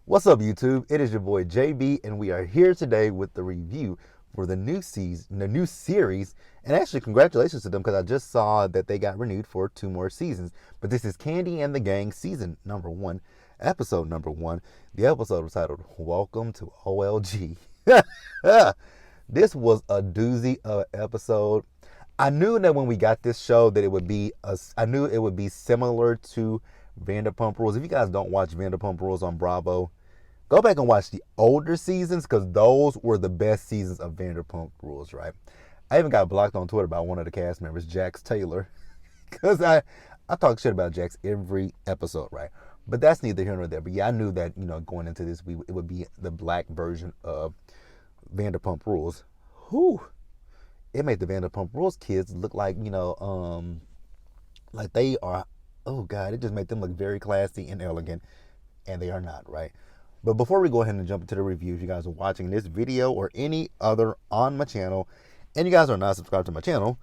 What's up, YouTube? It is your boy JB, and we are here today with the review for the new season, the new series. And actually, congratulations to them because I just saw that they got renewed for 2 more seasons. But this is Kandi and the Gang season number 1, episode number 1. The episode was titled "Welcome to OLG." This was a doozy of an episode. I knew that when we got this show that it would be I knew it would be similar to Vanderpump Rules. If you guys don't watch Vanderpump Rules on Bravo, go back and watch the older seasons because those were the best seasons of Vanderpump Rules, right? I even got blocked on Twitter by one of the cast members, Jax Taylor, because I talk shit about Jax every episode, right? But that's neither here nor there. But yeah, I knew that, going into this, it would be the black version of Vanderpump Rules. Whew. It made the Vanderpump Rules kids look like, like they are, oh God, it just made them look very classy and elegant, and they are not, right? But before we go ahead and jump into the review, if you guys are watching this video or any other on my channel, and you guys are not subscribed to my channel,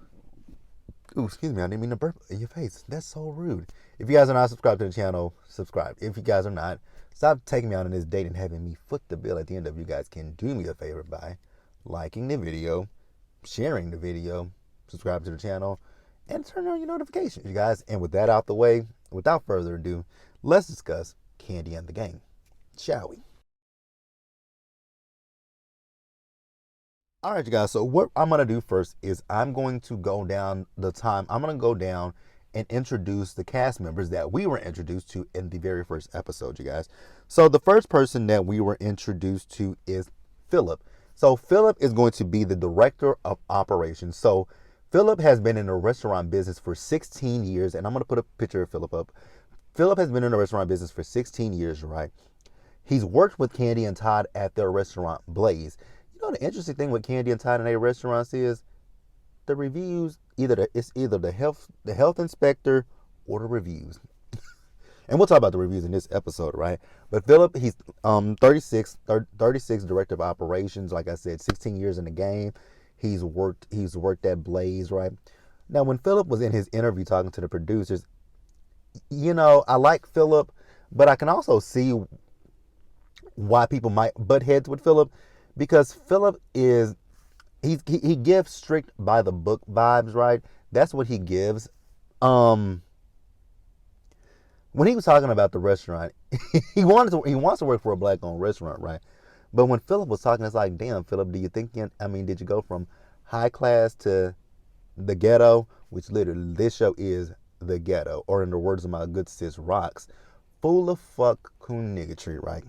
ooh, excuse me, I didn't mean to burp in your face. That's so rude. If you guys are not subscribed to the channel, subscribe. If you guys are not, stop taking me out on this date and having me foot the bill at the end of. You guys can do me a favor by liking the video, sharing the video, subscribe to the channel, and turn on your notifications, you guys. And with that out the way, without further ado, let's discuss Kandi and the Gang. Shall we? All right, you guys. So what I'm going to do first is I'm going to go down and introduce the cast members that we were introduced to in the very first episode, you guys. So the first person that we were introduced to is Philip. So Philip is going to be the director of operations. So Philip has been in the restaurant business for 16 years, and I'm going to put a picture of Philip up. Philip has been in the restaurant business for 16 years, right? He's worked with Kandi and Todd at their restaurant, Blaze. The interesting thing with Kandi and Todd and their restaurants is the reviews, it's either the health inspector or the reviews. And we'll talk about the reviews in this episode, right? But Philip, he's 36 director of operations. Like I said, 16 years in the game. He's worked at Blaze, right? Now, when Philip was in his interview talking to the producers, I like Philip, but I can also see why people might butt heads with Philip, because Philip he gives strict by the book vibes, right? That's what he gives. When he was talking about the restaurant, he wants to work for a black owned restaurant, right? But when Philip was talking, it's like, damn, Philip, did you go from high class to the ghetto? Which literally this show is the ghetto, or in the words of my good sis Rocks, full of fuck coon niggatry, right?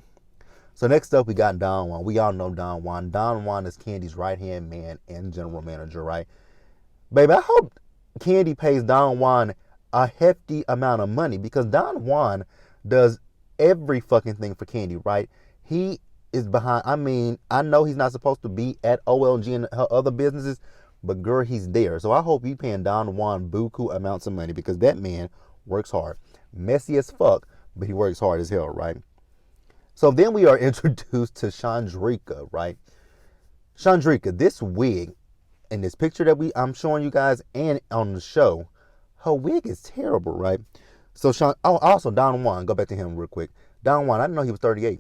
So next up, we got Don Juan. We all know Don Juan. Don Juan is Kandi's right-hand man and general manager, right? Baby, I hope Kandi pays Don Juan a hefty amount of money, because Don Juan does every fucking thing for Kandi, right? He is behind. I know he's not supposed to be at OLG and other businesses, but girl, he's there. So I hope you paying Don Juan buku amounts of money, because that man works hard. Messy as fuck, but he works hard as hell, right? So then we are introduced to Chandrika, right? Chandrika, this wig in this picture that I'm showing you guys and on the show, her wig is terrible, right? So also Don Juan, go back to him real quick. Don Juan, I didn't know he was 38.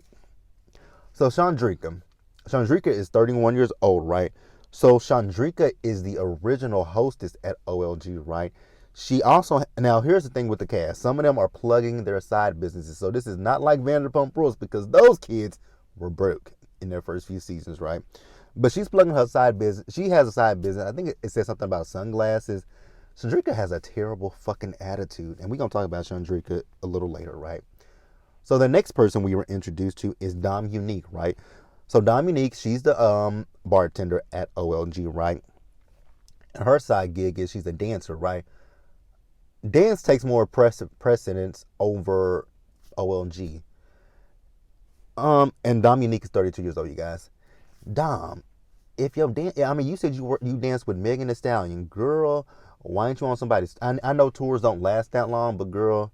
So Chandrika is 31 years old, right? So Chandrika is the original hostess at OLG, right? She also, now here's the thing with the cast. Some of them are plugging their side businesses. So this is not like Vanderpump Rules, because those kids were broke in their first few seasons, right? But she's plugging her side business. She has a side business. I think it says something about sunglasses. Chandrika has a terrible fucking attitude. And we're going to talk about Chandrika a little later, right? So the next person we were introduced to is Dom Unique, right? So Dom Unique, she's the bartender at OLG, right? And her side gig is she's a dancer, right? Dance takes more precedence over OLG. And Dom Unique is 32 years old, you guys. Dom, if you're you said you danced with Megan Thee Stallion, girl. Why ain't you on somebody's? I know tours don't last that long, but girl,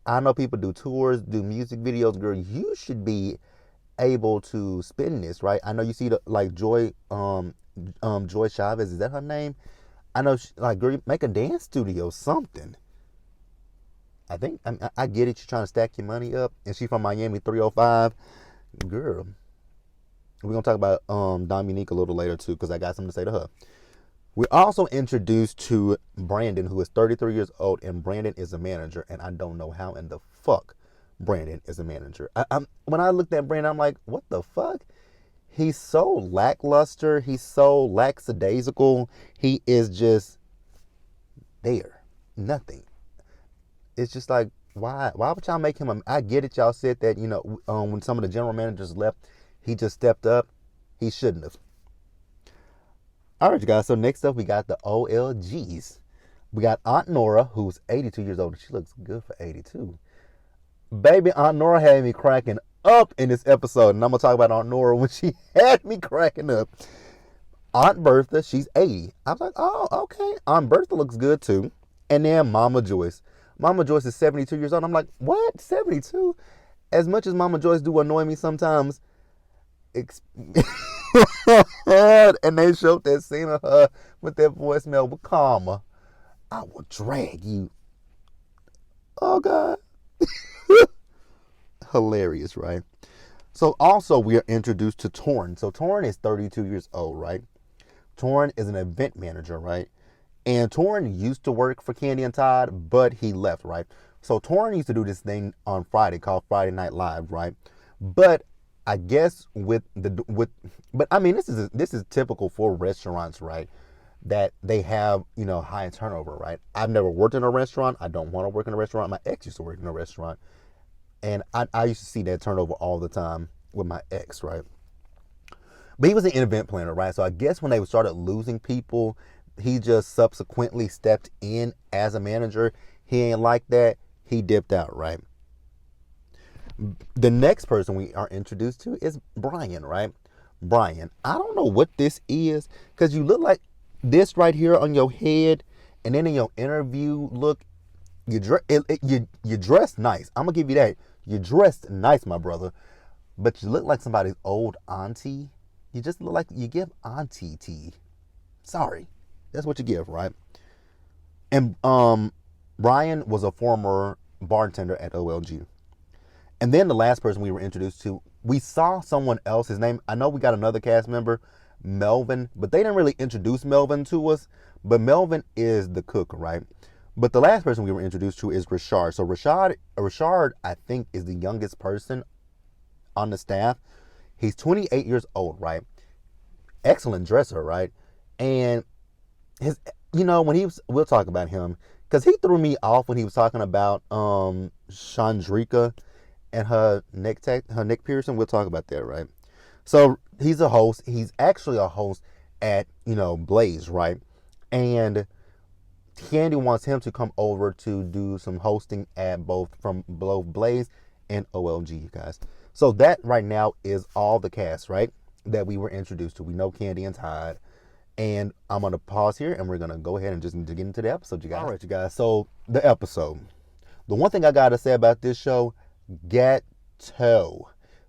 I know people do tours, do music videos. Girl, you should be able to spin this, right? I know you see Joy Chavez. Is that her name? I know, girl, make a dance studio, something. I think I get it. You're trying to stack your money up, and she from Miami 305. Girl, we're gonna talk about Dominique a little later too, because I got something to say to her. We're also introduced to Brandon, who is 33 years old, and Brandon is a manager, and I don't know how in the fuck Brandon is a manager. When I looked at Brandon, I'm like, what the fuck? He's so lackluster. He's so lackadaisical. He is just there. Nothing. It's just like, why? Why would y'all make him I get it. Y'all said that, when some of the general managers left, he just stepped up. He shouldn't have. All right, you guys. So next up, we got the OLGs. We got Aunt Nora, who's 82 years old. She looks good for 82. Baby, Aunt Nora had me cracking up in this episode. And I'm going to talk about Aunt Nora when she had me cracking up. Aunt Bertha, she's 80. I was like, oh, okay. Aunt Bertha looks good too. And then Mama Joyce. Mama Joyce is 72 years old. I'm like, what? 72? As much as Mama Joyce do annoy me sometimes. And they showed that scene of her with that voicemail with Karma. I will drag you. Oh, God. Hilarious, right? So also we are introduced to Torn. So Torn is 32 years old, right? Torn is an event manager, right? And Torn used to work for Kandi and Todd, but he left, right? So Torn used to do this thing on Friday called Friday Night Live, right? But I guess but I mean this is typical for restaurants, right? That they have, high turnover, right? I've never worked in a restaurant. I don't want to work in a restaurant. My ex used to work in a restaurant. And I used to see that turnover all the time with my ex, right? But he was an event planner, right? So I guess when they started losing people, he just subsequently stepped in as a manager. He ain't like that. He dipped out, right? The next person we are introduced to is Brian, right? Brian, I don't know what this is, because you look like this right here on your head, and then in your interview look, you dress nice. I'm gonna give you that. You dressed nice, my brother, but you look like somebody's old auntie. You just look like you give auntie tea. Sorry, that's what you give, right? And Brian was a former bartender at OLG. And then the last person we were introduced to, we saw someone else. His name, I know we got another cast member, Melvin, but they didn't really introduce Melvin to us. But Melvin is the cook, right? But the last person we were introduced to is Rashard. So Rashard, I think, is the youngest person on the staff. He's 28 years old, right? Excellent dresser, right? And his, we'll talk about him, because he threw me off when he was talking about Chandrika and her neck piercing. We'll talk about that, right? So he's a host. He's actually a host at, Blaze, right? And Kandi wants him to come over to do some hosting at both Blaze and OLG, you guys. So that right now is all the cast, right, that we were introduced to. We know Kandi and Todd. And I'm going to pause here, and we're going to go ahead and just get into the episode, you guys. All right, you guys. So the episode. The one thing I got to say about this show, ghetto.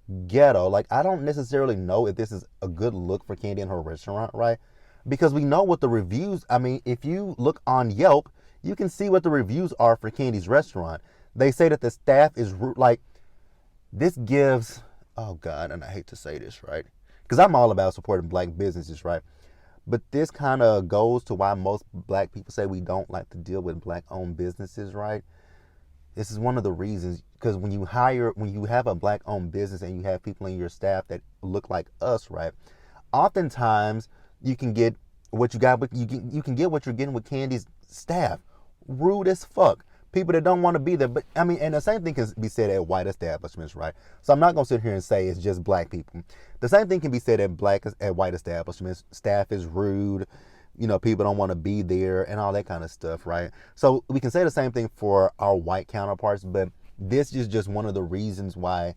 Like, I don't necessarily know if this is a good look for Kandi and her restaurant, right? Because we know what the reviews, if you look on Yelp, you can see what the reviews are for Kandi's restaurant. They say that the staff is like, this gives, oh God, and I hate to say this, right? Because I'm all about supporting black businesses, right? But this kind of goes to why most black people say we don't like to deal with black-owned businesses, right? This is one of the reasons, because when you have a black-owned business and you have people in your staff that look like us, right? Oftentimes, you can get what you got, you can get what you're getting with Kandi's staff. Rude as fuck. People that don't want to be there. But and the same thing can be said at white establishments, right? So I'm not gonna sit here and say it's just black people. The same thing can be said at white establishments. Staff is rude. People don't want to be there and all that kind of stuff, right? So we can say the same thing for our white counterparts, but this is just one of the reasons why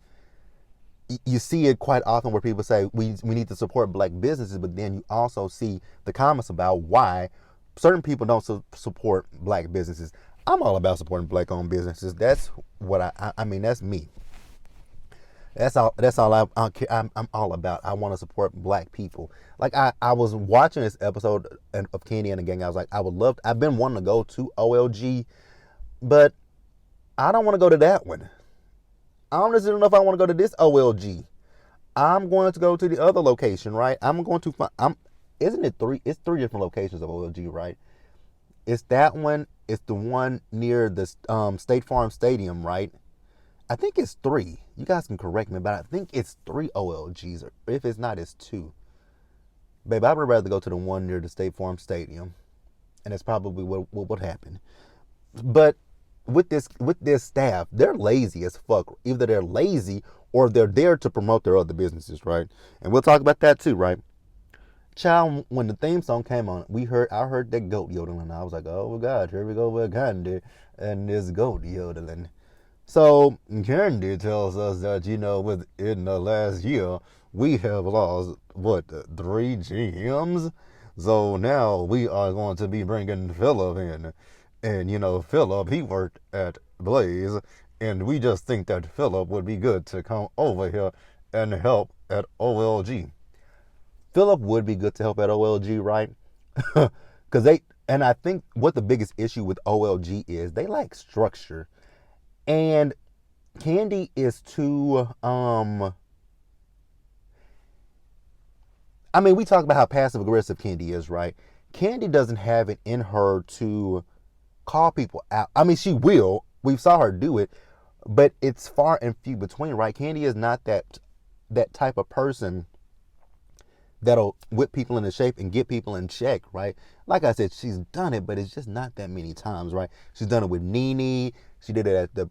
you see it quite often where people say we need to support black businesses, but then you also see the comments about why certain people don't support black businesses. I'm all about supporting black-owned businesses. That's what that's me. That's all I'm all about. I want to support black people. Like I was watching this episode of Kandi and the Gang. I was like, I've been wanting to go to OLG, but I don't want to go to that one. I don't necessarily know if I want to go to this OLG. I'm going to go to the other location, right? I'm going to find. Isn't it three? It's three different locations of OLG, right? It's that one. It's the one near the State Farm Stadium, right? I think it's three. You guys can correct me, but I think it's three OLGs. Or if it's not, it's two. Babe, I would rather go to the one near the State Farm Stadium, and that's probably what would happen. But with this staff, they're lazy as fuck. Either they're lazy or they're there to promote their other businesses, right? And we'll talk about that too, right? Child, when the theme song came on, I heard that goat yodeling. And I was like, oh God, here we go with Kandi and this goat yodeling. So Kandi tells us that within the last year we have lost three GMs. So now we are going to be bringing Philip in, and Philip, he worked at Blaze, and we just think that Philip would be good to come over here and help at OLG. Philip would be good to help at OLG, right? Because and I think what the biggest issue with OLG is they lack structure. And Kandi is too, we talk about how passive aggressive Kandi is, right? Kandi doesn't have it in her to call people out. She will. We saw her do it, but it's far and few between, right? Kandi is not that type of person that'll whip people into shape and get people in check, right? Like I said, she's done it, but it's just not that many times, right? She's done it with Nene. She did it at the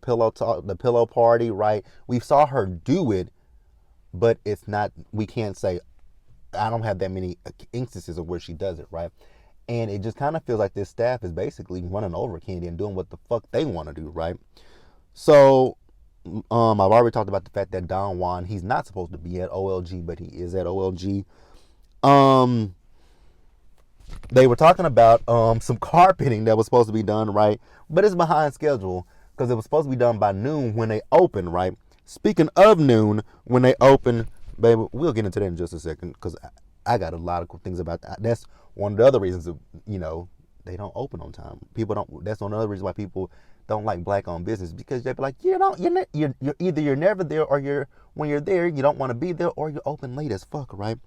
pillow talk, the pillow party, right? We saw her do it, but it's not. We can't say I don't have that many instances of where she does it, right? And it just kind of feels like this staff is basically running over Kandi and doing what the fuck they want to do, right? So I've already talked about the fact that Don Juan, he's not supposed to be at OLG, but he is at OLG. They were talking about some carpeting that was supposed to be done, right? But it's behind schedule because it was supposed to be done by noon when they open, right? Speaking of noon, when they open, baby, we'll get into that in just a second because I got a lot of cool things about that. That's one of the other reasons that, they don't open on time. People don't. That's one of the other reasons why people don't like black-owned business, because they be like, you're either you're never there, or when you're there, you don't want to be there, or you're open late as fuck, right?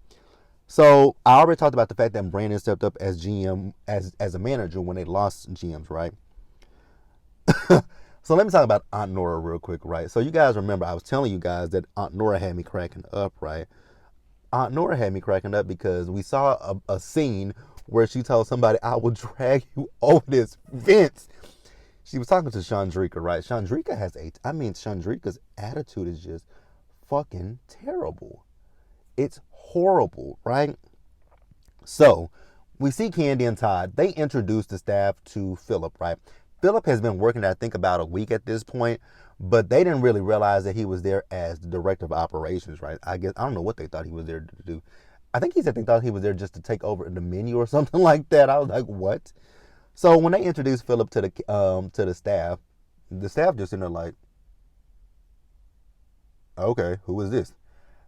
So I already talked about the fact that Brandon stepped up as GM, as a manager when they lost GMs, right? So let me talk about Aunt Nora real quick, right? So you guys remember I was telling you guys that Aunt Nora had me cracking up, right? Aunt Nora had me cracking up because we saw a scene where she told somebody, I will drag you over this fence. She was talking to Chandrika, right? Chandrika's attitude is just fucking terrible. It's horrible, right? So we see Kandi and Todd. They introduced the staff to Philip, right? Philip has been working, I think, about a week at this point, but they didn't really realize that he was there as the director of operations, right? I don't know what they thought he was there to do. I think he said they thought he was there just to take over the menu or something like that. I was like, what? So when they introduced Philip to the staff just in there like, okay, who is this?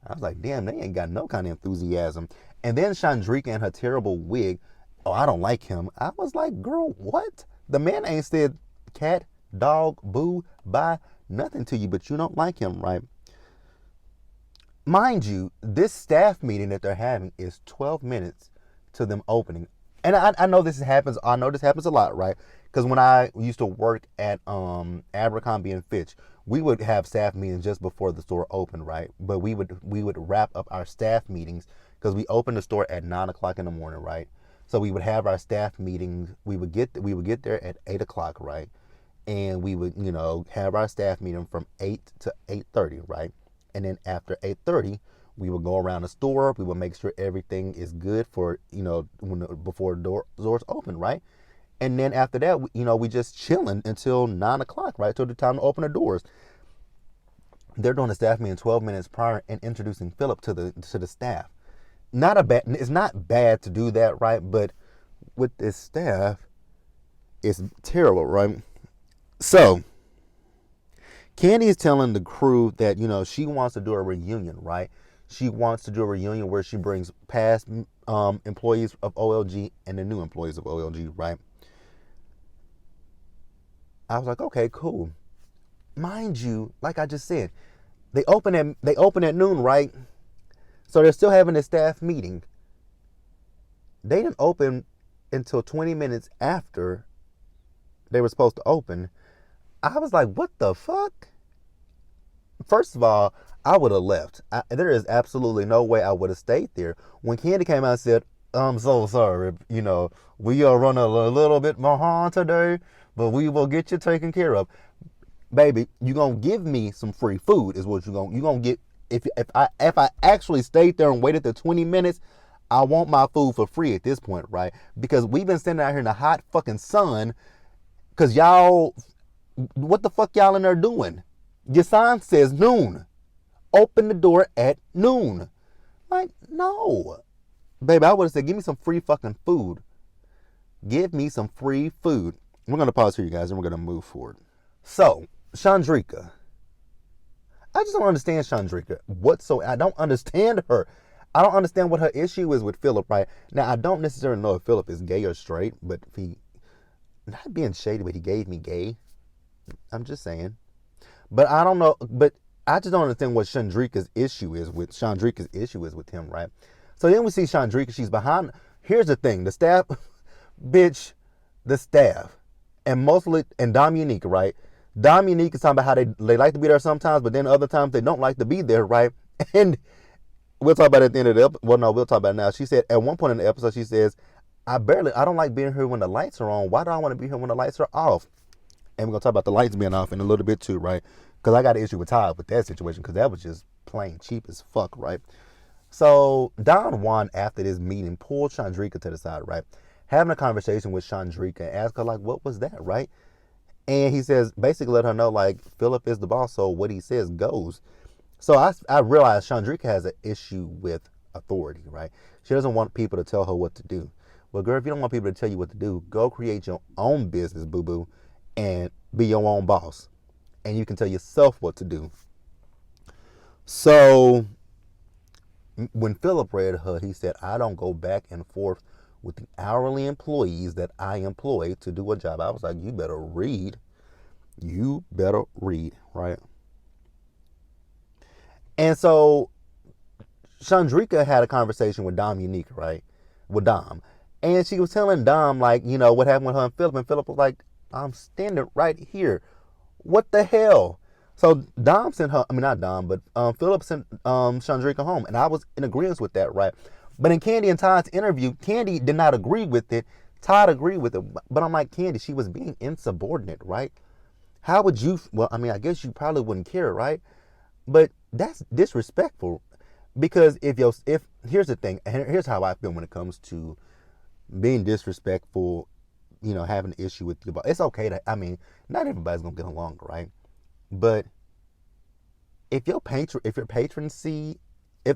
I was like, damn, they ain't got no kind of enthusiasm. And then Chandrika and her terrible wig, oh, I don't like him. I was like, girl, what? The man ain't said cat, dog, boo, bye, nothing to you, but you don't like him, right? Mind you, this staff meeting that they're having is 12 minutes to them opening. And I know this happens. I know this happens a lot, right? Because when I used to work at Abercrombie and Fitch, we would have staff meetings just before the store opened, right? But we would wrap up our staff meetings because we opened the store at 9 o'clock in the morning, right? So we would have our staff meetings. We would get there at 8 o'clock, right? And we would have our staff meeting from 8 to 8:30, right? And then after 8:30, we would go around the store. We would make sure everything is good for before doors open, right? And then after that, we just chilling until 9 o'clock, right? Till the time to open the doors. They're doing the staff meeting 12 minutes prior and introducing Philip to the staff. It's not bad to do that, right? But with this staff, it's terrible, right? So Kandi is telling the crew that she wants to do a reunion, right? She wants to do a reunion where she brings past employees of OLG and the new employees of OLG, right? I was like, okay, cool. Mind you, like I just said, They open at noon, right? So they're still having a staff meeting. They didn't open until 20 minutes after they were supposed to open. I was like, what the fuck? First of all, I would have left. There is absolutely no way I would have stayed there. When Kandi came out and said, I'm so sorry, we are running a little bit behind today, but we will get you taken care of. Baby, you gonna give me some free food is what you gonna get. If I actually stayed there and waited the 20 minutes, I want my food for free at this point, right? Because we've been standing out here in the hot fucking sun. Cause y'all, what the fuck y'all in there doing? Your sign says noon. Open the door at noon. Like, no. Baby, I would have said, give me some free fucking food. Give me some free food. We're going to pause here, you guys, and we're going to move forward. So, Chandrika. I just don't understand Chandrika whatsoever. I don't understand her. I don't understand what her issue is with Philip, right? Now, I don't necessarily know if Philip is gay or straight, but if he, not being shady, but he gave me gay. I'm just saying. But I don't know, but I just don't understand what Chandrika's issue is with him, right? So then we see Chandrika, she's behind. Here's the thing, the staff, bitch, the staff, and Dominique, right? Dominique is talking about how they like to be there sometimes, but then other times they don't like to be there, right? And we'll talk about it at the end of the episode. Well, no, we'll talk about it now. She said, at one point in the episode, she says, I don't like being here when the lights are on. Why do I want to be here when the lights are off? And we're going to talk about the lights being off in a little bit too, right? Because I got an issue with Todd with that situation because that was just plain cheap as fuck, right? So Don Juan, after this meeting, pulled Chandrika to the side, right? Having a conversation with Chandrika and ask her, like, what was that, right? And he says, basically let her know, like, Philip is the boss, so what he says goes. So I realized Chandrika has an issue with authority, right? She doesn't want people to tell her what to do. Well, girl, if you don't want people to tell you what to do, go create your own business, boo-boo, and be your own boss. And you can tell yourself what to do. So when Philip read her, he said, I don't go back and forth with the hourly employees that I employ to do a job. I was like, you better read. You better read, right? And so Chandrika had a conversation with Dominique, right? With Dom. And she was telling Dom, like, what happened with her and Philip. And Philip was like, I'm standing right here. What the hell? So Dom sent her, not Dom, but Philip sent Chandrika home. And I was in agreement with that, right? But in Kandi and Todd's interview, Kandi did not agree with it. Todd agreed with it. But I'm like, Kandi, she was being insubordinate, right? How would you, I guess you probably wouldn't care, right? But that's disrespectful. Because if here's the thing, and here's how I feel when it comes to being disrespectful, having an issue with you. But it's okay to, not everybody's going to get along, right? But if your patrons see,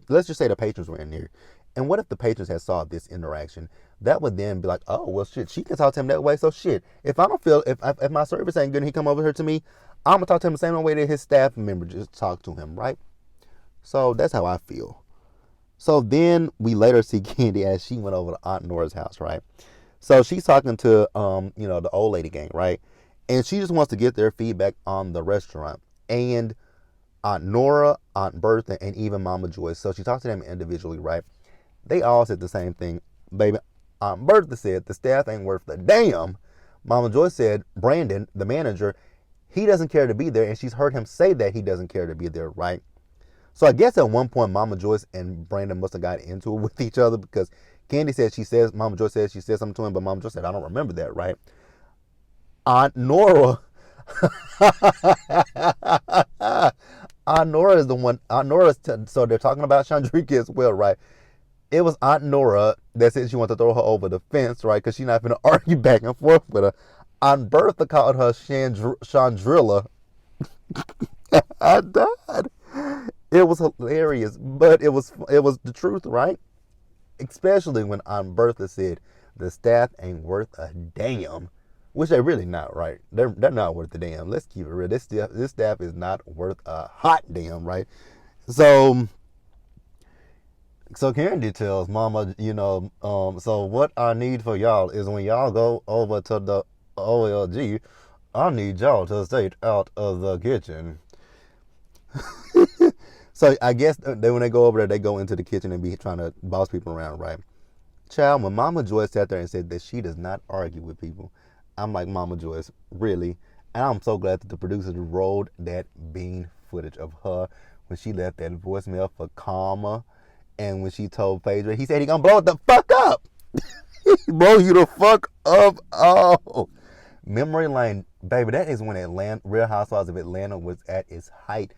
let's just say the patrons were in there, and what if the patrons had saw this interaction? That would then be like, oh, well, shit, she can talk to him that way, so shit. If I don't feel, if my service ain't good and he come over here to me, I'm going to talk to him the same way that his staff member just talked to him, right? So that's how I feel. So then we later see Kandi as she went over to Aunt Nora's house, right? So she's talking to, the old lady gang, right? And she just wants to get their feedback on the restaurant. And Aunt Nora, Aunt Bertha, and even Mama Joyce. So she talked to them individually, right? They all said the same thing. Baby, Aunt Bertha said the staff ain't worth a damn. Mama Joyce said Brandon, the manager, he doesn't care to be there. And she's heard him say that he doesn't care to be there, right? So I guess at one point, Mama Joyce and Brandon must have got into it with each other because Kandi said Mama Joyce said she said something to him, but Mama Joyce said, I don't remember that, right? Aunt Nora, Aunt Nora is the one, so they're talking about Chandrika as well, right? It was Aunt Nora that said she wanted to throw her over the fence, right? Because she's not going to argue back and forth with her. Aunt Bertha called her Chandrilla. I died. It was hilarious, but it was the truth, right? Especially when Aunt Bertha said the staff ain't worth a damn, which they're really not, right? They're not worth a damn. Let's keep it real. This staff is not worth a hot damn, right? So Kandi tells Mama, so what I need for y'all is when y'all go over to the OLG, I need y'all to stay out of the kitchen. So I guess when they go over there, they go into the kitchen and be trying to boss people around, right? Child, when Mama Joyce sat there and said that she does not argue with people, I'm like, Mama Joyce, really? And I'm so glad that the producers rolled that bean footage of her when she left that voicemail for Karma, and when she told Phaedra, he said he gonna blow it the fuck up. Blow you the fuck up. Oh, memory lane, baby. That is when Real Housewives of Atlanta was at its height.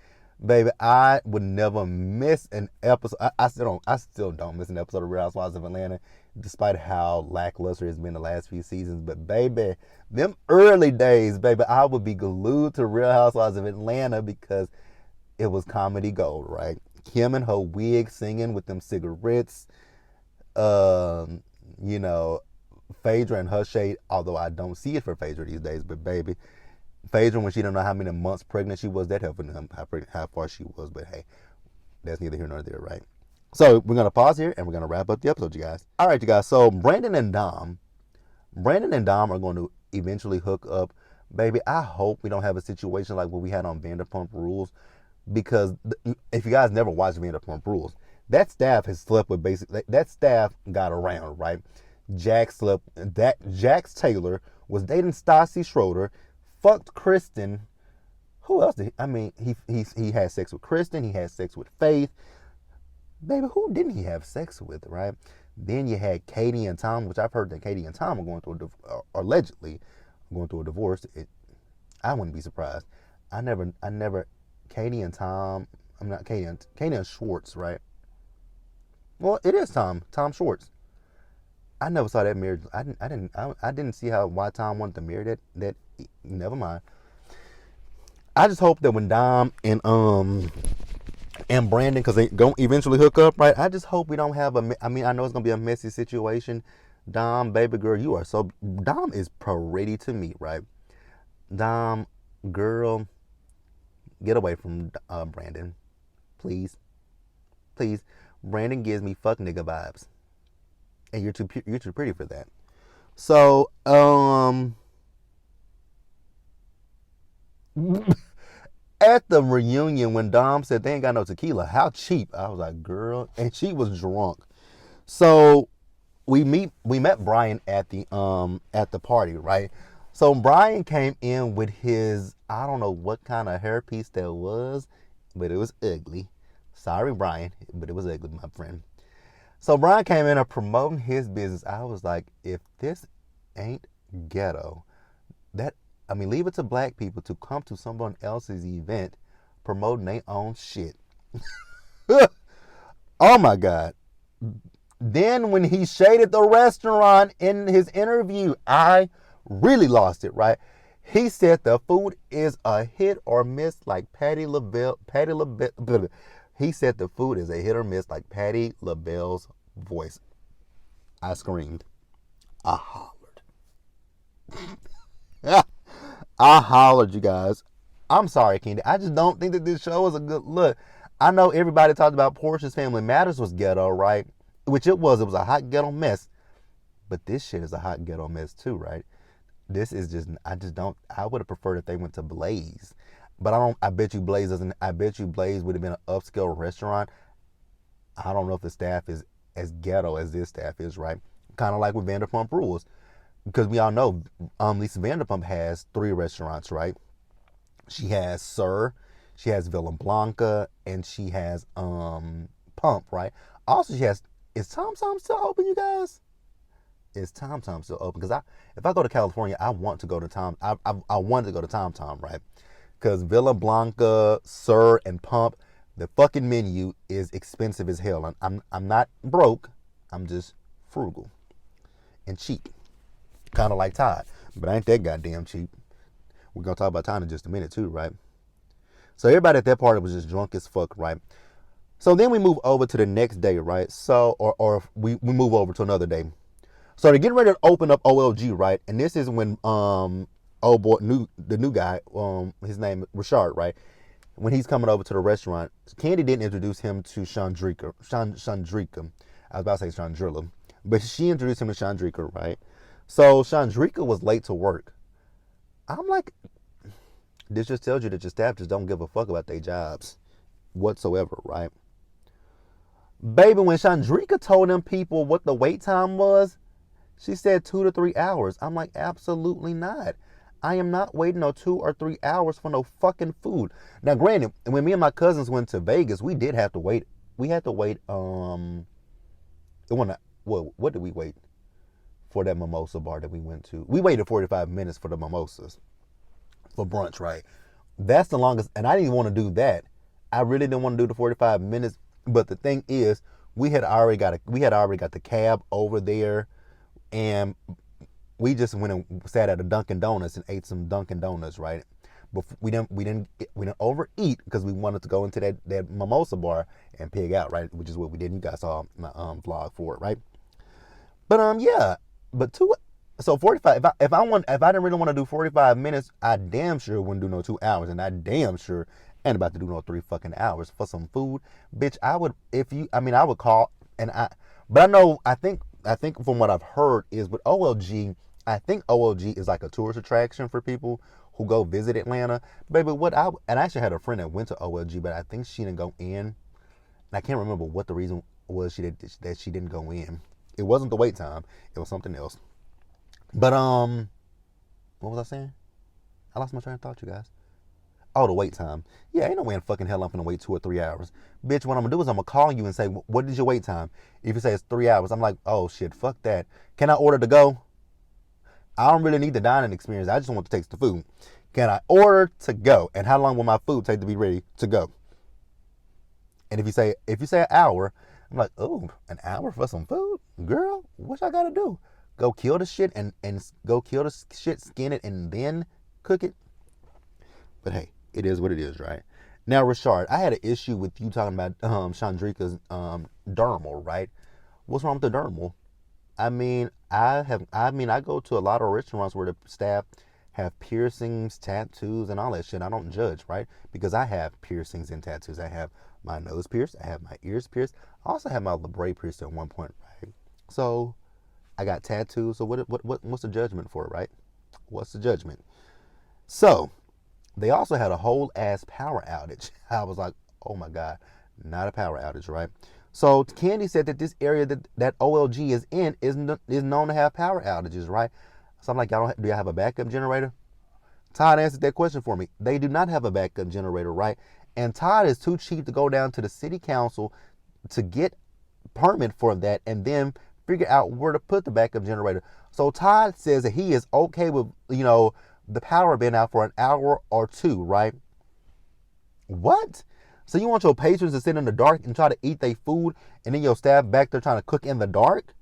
Baby, I would never miss an episode. I still don't miss an episode of Real Housewives of Atlanta, despite how lackluster it's been the last few seasons. But baby, them early days, baby, I would be glued to Real Housewives of Atlanta because it was comedy gold, right? Kim and her wig singing with them cigarettes. Um, you know, Phaedra and her shade, although I don't see it for Phaedra these days, but baby, Phaedra, when she don't know how many months pregnant she was, that helping them how far she was. But hey, that's neither here nor there, right? So we're gonna pause here and we're gonna wrap up the episode, you guys. All right, you guys. So Brandon and Dom are going to eventually hook up. Baby, I hope we don't have a situation like what we had on Vanderpump Rules, because if you guys never watched Vanderpump Rules, that staff has slept with that staff got around, right? Jax Taylor was dating Stassi Schroeder, fucked Kristen. Who else did he had sex with Kristen, he had sex with Faith. Baby, who didn't he have sex with, right? Then you had Katie and Tom, which I've heard that Katie and Tom are going through allegedly going through a divorce. I wouldn't be surprised. I never Katie and Tom. I'm not Katie and Schwartz, right? Well, it is Tom Schwartz. I never saw that marriage. I didn't see why Tom wanted to marry that. Never mind. I just hope that when Dom and Brandon, because they gonna eventually hook up, right? I just hope we don't have I know it's gonna be a messy situation. Dom, baby girl, Dom is pretty to me, right? Dom, girl, get away from Brandon, please. Brandon gives me fuck nigga vibes, and you're too pretty for that. So, at the reunion when Dom said they ain't got no tequila, how cheap? I was like, girl, and she was drunk. So we met Brian at the party, right? So Brian came in with his, I don't know what kind of hairpiece that was, but it was ugly. Sorry, Brian, but it was ugly, my friend. So Brian came in promoting his business. I was like, if this ain't ghetto, leave it to black people to come to someone else's event promoting their own shit. Oh my God. Then when he shaded the restaurant in his interview, I really lost it, right? He said the food is a hit or miss like Patti LaBelle. He said the food is a hit or miss like Patti LaBelle's voice. I screamed. I hollered. I hollered, you guys. I'm sorry, Kandi. I just don't think that this show is a good look. I know everybody talked about Portia's Family Matters was ghetto, right? Which it was. It was a hot ghetto mess. But this shit is a hot ghetto mess too, right? This is just, I would have preferred if they went to Blaze. But I bet you Blaze would have been an upscale restaurant. I don't know if the staff is as ghetto as this staff is, right? Kind of like with Vanderpump Rules. Because we all know Lisa Vanderpump has 3 restaurants, right? She has Sir, she has Villa Blanca, and she has Pump, right? Also, she has, is Tom Tom still open, you guys? Is Tom Tom still open? Because if I go to California, I want to go to Tom. I wanted to go to Tom Tom, right? Because Villa Blanca, Sir, and Pump, the fucking menu is expensive as hell. I'm not broke. I'm just frugal and cheap. Kind of like Todd. But I ain't that goddamn cheap. We're going to talk about Todd in just a minute too, right? So everybody at that party was just drunk as fuck, right? So then we move over to the next day, right? So, or we move over to another day. So they're getting ready to open up OLG, right? And this is when the new guy, his name is Rashard, right? When he's coming over to the restaurant, Kandi didn't introduce him to Chandrika. I was about to say Chandrilla, but she introduced him to Chandrika, right? So Chandrika was late to work. I'm like, this just tells you that your staff just don't give a fuck about their jobs. whatsoever, right? Baby, when Chandrika told them people what the wait time was, she said 2 to 3 hours. I'm like, absolutely not. I am not waiting no 2 or 3 hours for no fucking food. Now, granted, when me and my cousins went to Vegas, we did have to wait. We had to wait. What did we wait for that mimosa bar that we went to? We waited 45 minutes for the mimosas for brunch, right? That's the longest, and I didn't even want to do that. I really didn't want to do the 45 minutes. But the thing is, we had already got the cab over there, and we just went and sat at a Dunkin' Donuts and ate some Dunkin' Donuts, right? But we didn't overeat because we wanted to go into that mimosa bar and pig out, right? Which is what we did. You guys saw my vlog for it, right? But yeah, but so 45. If I didn't really want to do 45 minutes, I damn sure wouldn't do no 2 hours, and I damn sure ain't about to do no 3 fucking hours for some food, bitch. I would I would call but I know I think from what I've heard is with OLG, I think OLG is like a tourist attraction for people who go visit Atlanta. Baby, and I actually had a friend that went to OLG, but I think she didn't go in. And I can't remember what the reason was that she didn't go in. It wasn't the wait time. It was something else. But what was I saying? I lost my train of thought, you guys. Oh, the wait time. Yeah, ain't no way in fucking hell I'm gonna wait 2 or 3 hours. Bitch, what I'm gonna do is I'm gonna call you and say, what is your wait time? If you say it's 3 hours, I'm like, oh shit, fuck that. Can I order to go? I don't really need the dining experience. I just want to taste the food. Can I order to go? And how long will my food take to be ready to go? And if you say an hour, I'm like, oh, an hour for some food? Girl, what I gotta do? Go kill the shit and go kill the shit, skin it, and then cook it? But hey, it is what it is, right? Now, Rashard, I had an issue with you talking about Chandrika's dermal, right? What's wrong with the dermal? I go to a lot of restaurants where the staff have piercings, tattoos, and all that shit. I don't judge, right? Because I have piercings and tattoos. I have my nose pierced. I have my ears pierced. I also have my labret pierced at one point, right? So I got tattoos. So what's the judgment for, right? What's the judgment? So they also had a whole ass power outage. I was like, oh my God, not a power outage, right? So Kandi said that this area that OLG is in is known to have power outages, right? So I'm like, do y'all have a backup generator? Todd answered that question for me. They do not have a backup generator, right? And Todd is too cheap to go down to the city council to get permit for that and then figure out where to put the backup generator. So Todd says that he is okay with, the power being out for an hour or two, right? What? So you want your patrons to sit in the dark and try to eat their food and then your staff back there trying to cook in the dark?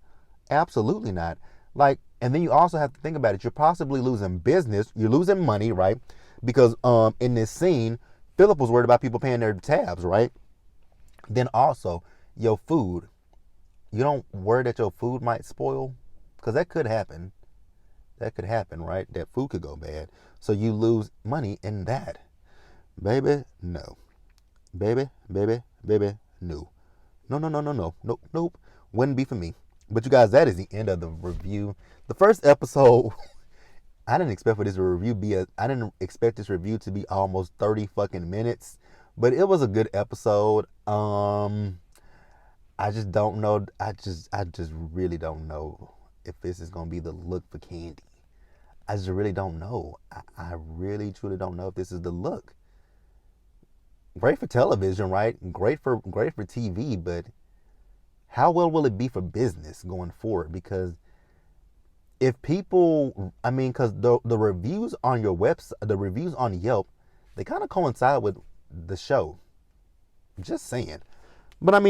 Absolutely not. And then you also have to think about it. You're possibly losing business. You're losing money, right? Because in this scene, Philip was worried about people paying their tabs, right? Then also, your food. You don't worry that your food might spoil? Because that could happen. That could happen, right? That food could go bad. So you lose money in that. Baby, no. Baby, no. Nope. Wouldn't be for me. But you guys, that is the end of the review. The first episode, I didn't expect this review to be almost 30 fucking minutes. But it was a good episode. I just don't know. I just really don't know if this is gonna be the look for Kandi. I just really don't know. I really truly don't know if this is the look. Great for television, right? Great for TV, but how well will it be for business going forward? Because if people, because the reviews on your website, the reviews on Yelp, they kind of coincide with the show. Just saying. But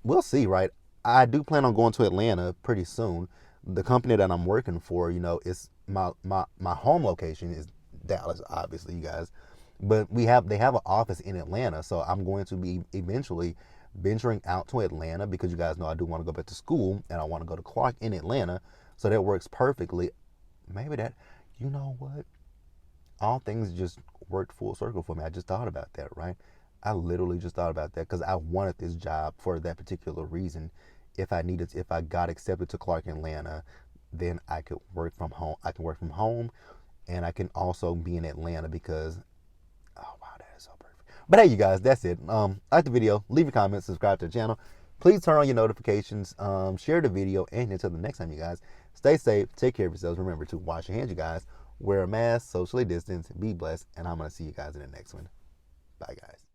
we'll see, right? I do plan on going to Atlanta pretty soon. The company that I'm working for, is my home location is Dallas, obviously, you guys. But they have an office in Atlanta, so I'm going to be eventually venturing out to Atlanta because you guys know I do want to go back to school and I want to go to Clark in Atlanta. So that works perfectly. Maybe that, you know what? All things just worked full circle for me. I just thought about that, right? I literally just thought about that because I wanted this job for that particular reason. If I got accepted to Clark in Atlanta, then I could work from home. I can work from home and I can also be in Atlanta because, oh wow, that is so perfect. But hey, you guys, that's it. Like the video, leave a comment, subscribe to the channel. Please turn on your notifications, share the video, and until the next time, you guys, stay safe, take care of yourselves. Remember to wash your hands, you guys. Wear a mask, socially distance, be blessed, and I'm going to see you guys in the next one. Bye, guys.